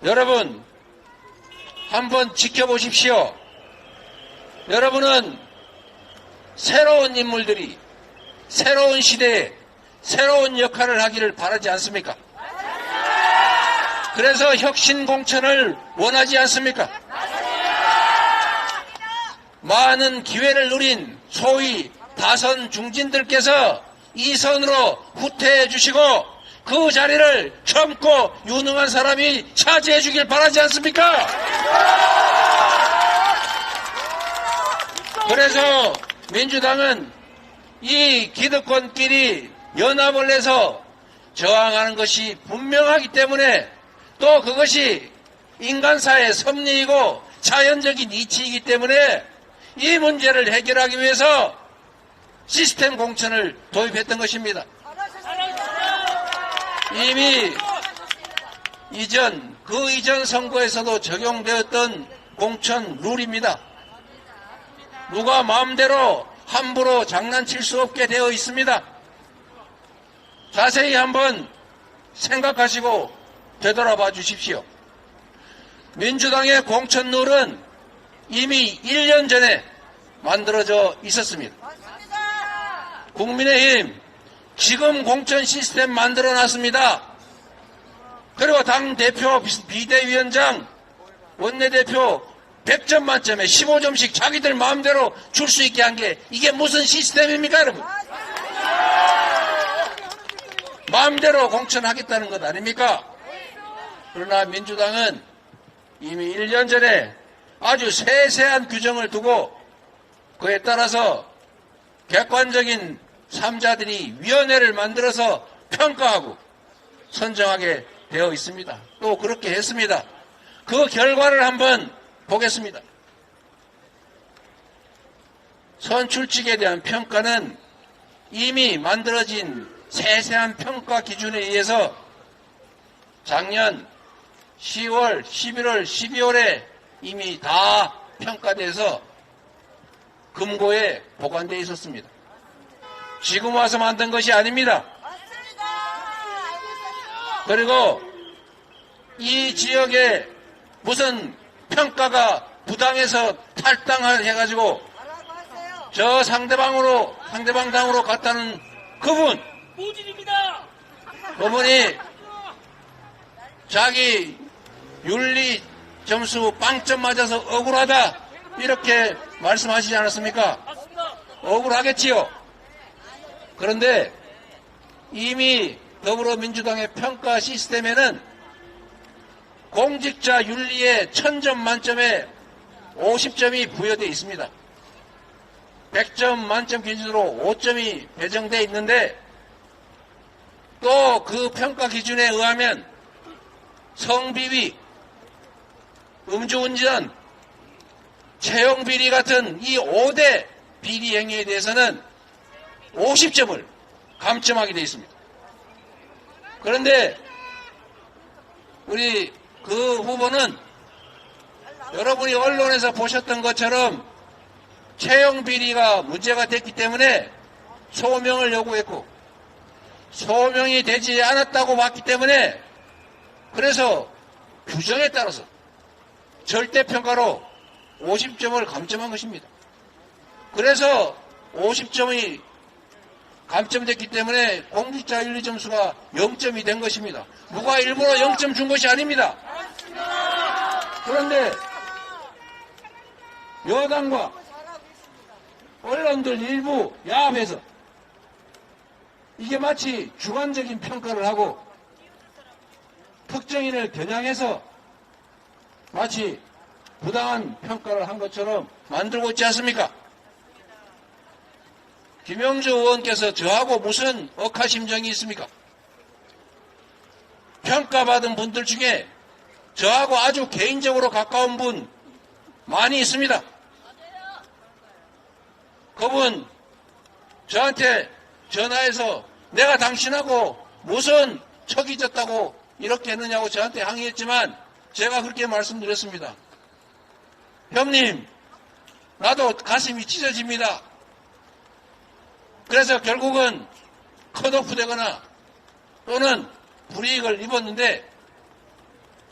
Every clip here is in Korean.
여러분, 한번 지켜보십시오. 여러분은 새로운 인물들이 새로운 시대에 새로운 역할을 하기를 바라지 않습니까? 그래서 혁신 공천을 원하지 않습니까? 많은 기회를 누린 소위 다선 중진들께서 이선으로 후퇴해 주시고 그 자리를 젊고 유능한 사람이 차지해 주길 바라지 않습니까? 그래서 민주당은 이 기득권끼리 연합을 해서 저항하는 것이 분명하기 때문에 또 그것이 인간사의 섭리이고 자연적인 이치이기 때문에 이 문제를 해결하기 위해서 시스템 공천을 도입했던 것입니다. 이미 그 이전 선거에서도 적용되었던 공천 룰입니다. 누가 마음대로 함부로 장난칠 수 없게 되어 있습니다. 자세히 한번 생각하시고 되돌아봐 주십시오. 민주당의 공천 룰은 이미 1년 전에 만들어져 있었습니다. 국민의힘 지금 공천 시스템 만들어놨습니다. 그리고 당대표, 비대위원장, 원내대표 100점 만점에 15점씩 자기들 마음대로 줄 수 있게 한 게 이게 무슨 시스템입니까, 여러분? 마음대로 공천하겠다는 것 아닙니까? 그러나 민주당은 이미 1년 전에 아주 세세한 규정을 두고 그에 따라서 객관적인 3자들이 위원회를 만들어서 평가하고 선정하게 되어 있습니다. 또 그렇게 했습니다. 그 결과를 한번 보겠습니다. 선출직에 대한 평가는 이미 만들어진 세세한 평가 기준에 의해서 작년 10월, 11월, 12월에 이미 다 평가돼서 금고에 보관되어 있었습니다. 지금 와서 만든 것이 아닙니다. 그리고 이 지역에 무슨 평가가 부당해서 탈당해가지고 저 상대방 당으로 갔다는 그분, 그분이 자기 윤리 점수 빵점 맞아서 억울하다 이렇게 말씀하시지 않았습니까? 억울하겠지요. 그런데 이미 더불어민주당의 평가 시스템에는 공직자 윤리에 1000점 만점에 50점이 부여되어 있습니다. 100점 만점 기준으로 5점이 배정되어 있는데 또 그 평가 기준에 의하면 성비위, 음주운전, 채용비리 같은 이 5대 비리 행위에 대해서는 50점을 감점하게 되어 있습니다. 그런데 우리 그 후보는 여러분이 언론에서 보셨던 것처럼 채용비리가 문제가 됐기 때문에 소명을 요구했고 소명이 되지 않았다고 봤기 때문에 그래서 규정에 따라서 절대평가로 50점을 감점한 것입니다. 그래서 50점이 감점됐기 때문에 공직자 윤리 점수가 0점이 된 것입니다. 누가 일부러 0점 준 것이 아닙니다. 그런데 여당과 언론들 일부 야합해서 이게 마치 주관적인 평가를 하고 특정인을 겨냥해서 마치 부당한 평가를 한 것처럼 만들고 있지 않습니까? 김영주 의원께서 저하고 무슨 억하심정이 있습니까? 평가받은 분들 중에 저하고 아주 개인적으로 가까운 분 많이 있습니다. 그분 저한테 전화해서 내가 당신하고 무슨 척이 졌다고 이렇게 했느냐고 저한테 항의했지만 제가 그렇게 말씀드렸습니다. 형님, 나도 가슴이 찢어집니다. 그래서 결국은 컷오프 되거나 또는 불이익을 입었는데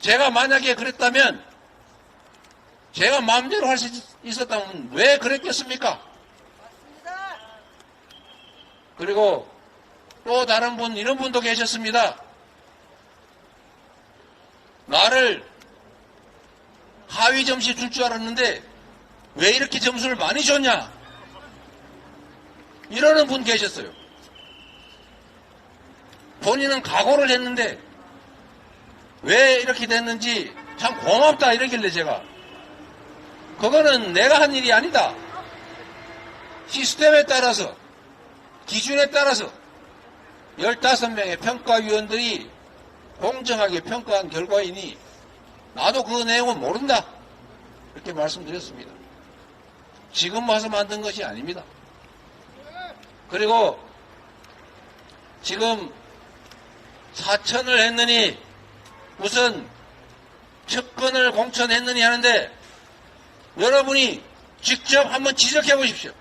제가 만약에 그랬다면, 제가 마음대로 할 수 있었다면 왜 그랬겠습니까? 그리고 또 다른 분, 이런 분도 계셨습니다. 나를 하위 점수 줄 줄 알았는데 왜 이렇게 점수를 많이 줬냐? 이러는 분 계셨어요. 본인은 각오를 했는데 왜 이렇게 됐는지 참 고맙다 이러길래 제가, 그거는 내가 한 일이 아니다. 시스템에 따라서, 기준에 따라서 15명의 평가위원들이 공정하게 평가한 결과이니 나도 그 내용은 모른다. 이렇게 말씀드렸습니다. 지금 와서 만든 것이 아닙니다. 그리고 지금 사천을 했느니 무슨 측근을 공천했느니 하는데 여러분이 직접 한번 지적해 보십시오.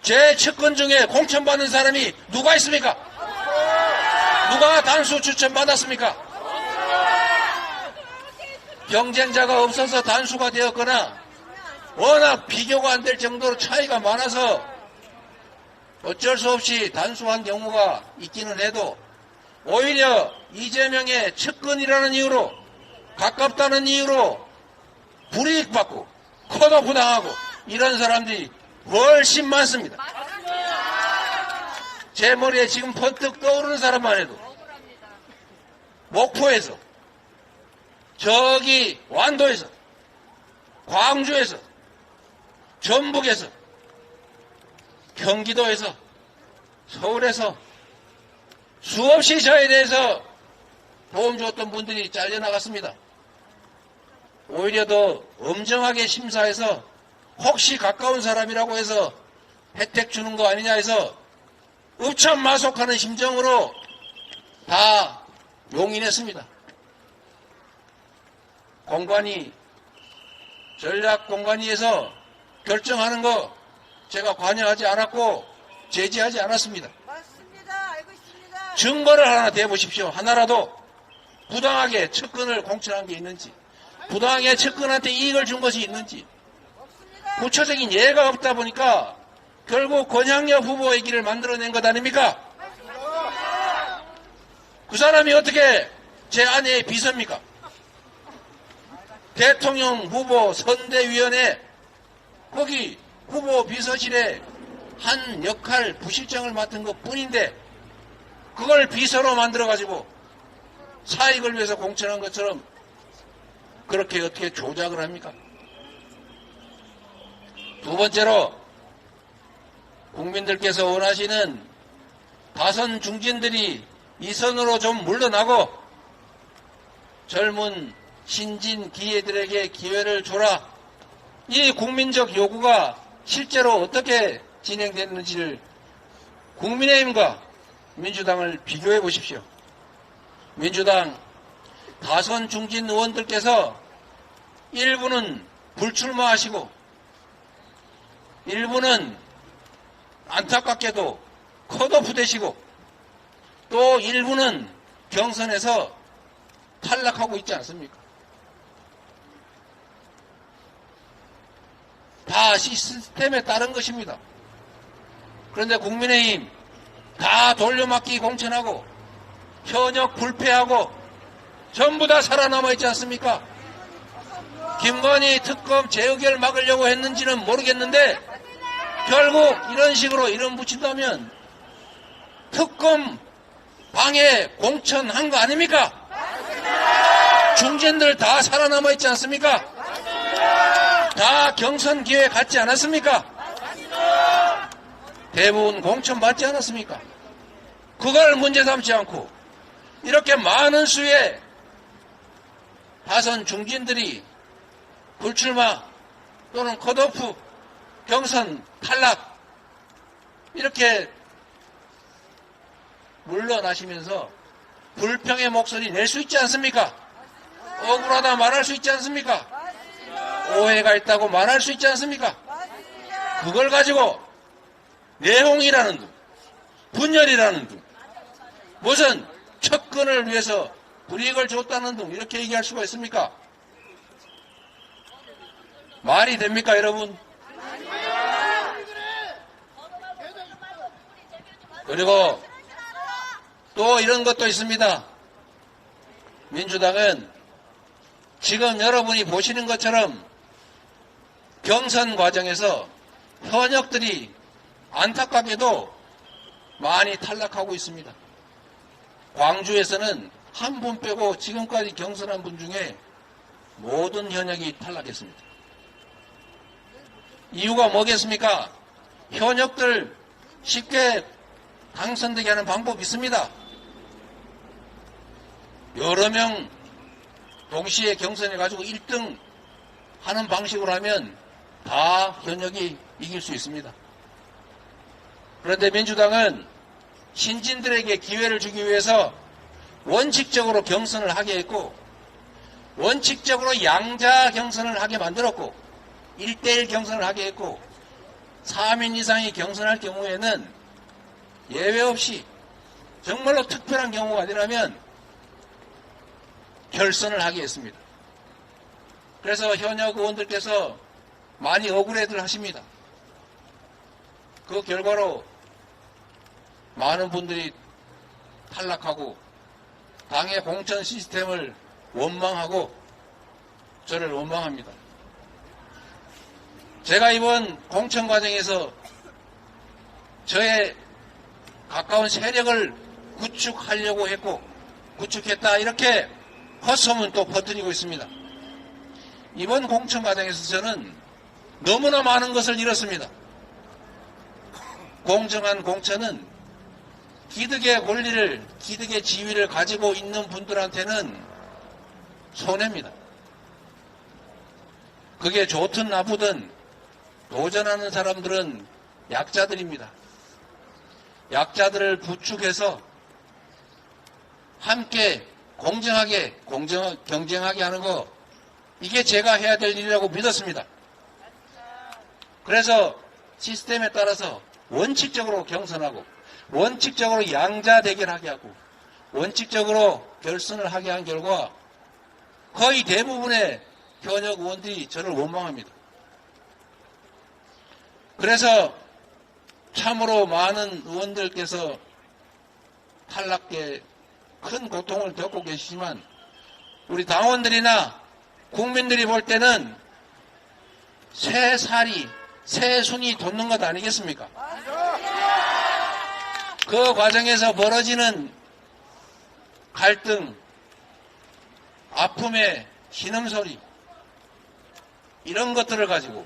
제 측근 중에 공천받은 사람이 누가 있습니까? 누가 단수 추천받았습니까? 경쟁자가 없어서 단수가 되었거나 워낙 비교가 안 될 정도로 차이가 많아서 어쩔 수 없이 단수한 경우가 있기는 해도 오히려 이재명의 측근이라는 이유로, 가깝다는 이유로 불이익받고 컷오프 당하고 이런 사람들이 훨씬 많습니다. 제 머리에 지금 번뜩 떠오르는 사람만 해도 목포에서, 저기 완도에서, 광주에서, 전북에서, 경기도에서, 서울에서 수없이 저에 대해서 도움 줬던 분들이 잘려나갔습니다. 오히려 더 엄정하게 심사해서 혹시 가까운 사람이라고 해서 혜택 주는 거 아니냐 해서 읍참마속하는 심정으로 다 용인했습니다. 공관위, 전략공관위에서 결정하는 거 제가 관여하지 않았고 제지하지 않았습니다. 맞습니다. 알고 있습니다. 증거를 하나 대보십시오. 하나라도 부당하게 측근을 공천한 게 있는지, 부당하게 측근한테 이익을 준 것이 있는지. 없습니다. 구체적인 예가 없다 보니까 결국 권양여 후보의 길을 만들어낸 것 아닙니까? 그 사람이 어떻게 제 아내의 비서입니까? 대통령 후보 선대위원회 거기 후보 비서실에 한 역할 부실장을 맡은 것 뿐인데 그걸 비서로 만들어가지고 사익을 위해서 공천한 것처럼 그렇게 어떻게 조작을 합니까? 두 번째로 국민들께서 원하시는 다선 중진들이 이 선으로 좀 물러나고 젊은 신진 기회들에게 기회를 줘라. 이 국민적 요구가 실제로 어떻게 진행됐는지를 국민의힘과 민주당을 비교해 보십시오. 민주당 다선 중진 의원들께서 일부는 불출마하시고 일부는 안타깝게도 컷오프 되시고 또 일부는 경선에서 탈락하고 있지 않습니까? 다 시스템에 따른 것입니다. 그런데 국민의힘 다 돌려막기 공천하고 현역 불패하고 전부 다 살아남아 있지 않습니까? 김건희 특검 재의결 막으려고 했는지는 모르겠는데 결국 이런 식으로 이름 붙인다면 특검 방해 공천한 거 아닙니까? 중진들 다 살아남아 있지 않습니까? 다 경선 기회 갖지 않았습니까? 대부분 공천 받지 않았습니까? 그걸 문제 삼지 않고 이렇게 많은 수의 다선 중진들이 불출마 또는 컷오프, 경선 탈락 이렇게 물러나시면서 불평의 목소리 낼 수 있지 않습니까? 억울하다 말할 수 있지 않습니까? 오해가 있다고 말할 수 있지 않습니까? 그걸 가지고 내홍이라는 둥, 분열이라는 둥, 무슨 측근을 위해서 불이익을 줬다는 등 이렇게 얘기할 수가 있습니까? 말이 됩니까, 여러분? 그리고 또 이런 것도 있습니다. 민주당은 지금 여러분이 보시는 것처럼 경선 과정에서 현역들이 안타깝게도 많이 탈락하고 있습니다. 광주에서는 한 분 빼고 지금까지 경선한 분 중에 모든 현역이 탈락했습니다. 이유가 뭐겠습니까? 현역들 쉽게 당선되게 하는 방법이 있습니다. 여러 명 동시에 경선해가지고 1등 하는 방식으로 하면 다 현역이 이길 수 있습니다. 그런데 민주당은 신진들에게 기회를 주기 위해서 원칙적으로 경선을 하게 했고 원칙적으로 양자 경선을 하게 만들었고 1대1 경선을 하게 했고 3인 이상이 경선할 경우에는 예외 없이 정말로 특별한 경우가 아니라면 결선을 하게 했습니다. 그래서 현역 의원들께서 많이 억울해들 하십니다. 그 결과로 많은 분들이 탈락하고 당의 공천 시스템을 원망하고 저를 원망합니다. 제가 이번 공천 과정에서 저의 가까운 세력을 구축하려고 했고 구축했다 이렇게 헛소문 또 퍼뜨리고 있습니다. 이번 공천 과정에서 저는 너무나 많은 것을 잃었습니다. 공정한 공천은 기득의 권리를, 기득의 지위를 가지고 있는 분들한테는 손해입니다. 그게 좋든 나쁘든 도전하는 사람들은 약자들입니다. 약자들을 부축해서 함께 공정하게, 경쟁하게 하는 거, 이게 제가 해야 될 일이라고 믿었습니다. 그래서 시스템에 따라서 원칙적으로 경선하고 원칙적으로 양자 대결하게 하고 원칙적으로 결선을 하게 한 결과 거의 대부분의 현역 의원들이 저를 원망합니다. 그래서 참으로 많은 의원들께서 탈락에 큰 고통을 겪고 계시지만 우리 당원들이나 국민들이 볼 때는 새 살이, 새 순이 돋는 것 아니겠습니까? 그 과정에서 벌어지는 갈등, 아픔의 신음소리, 이런 것들을 가지고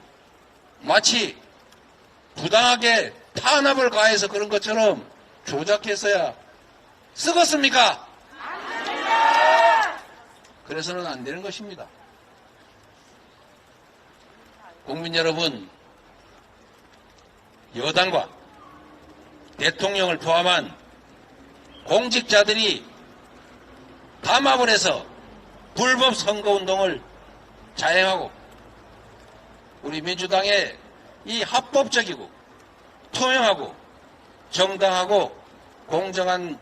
마치 부당하게 탄압을 가해서 그런 것처럼 조작해서야 쓰겠습니까? 그래서는 안 되는 것입니다. 국민 여러분, 여당과 대통령을 포함한 공직자들이 담합을 해서 불법 선거운동을 자행하고 우리 민주당의 이 합법적이고 투명하고 정당하고 공정한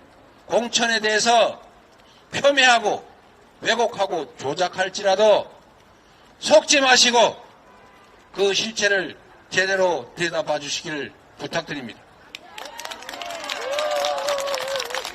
공천에 대해서 폄훼하고 왜곡하고 조작할지라도 속지 마시고 그 실체를 제대로 들여다봐 주시기를 부탁드립니다.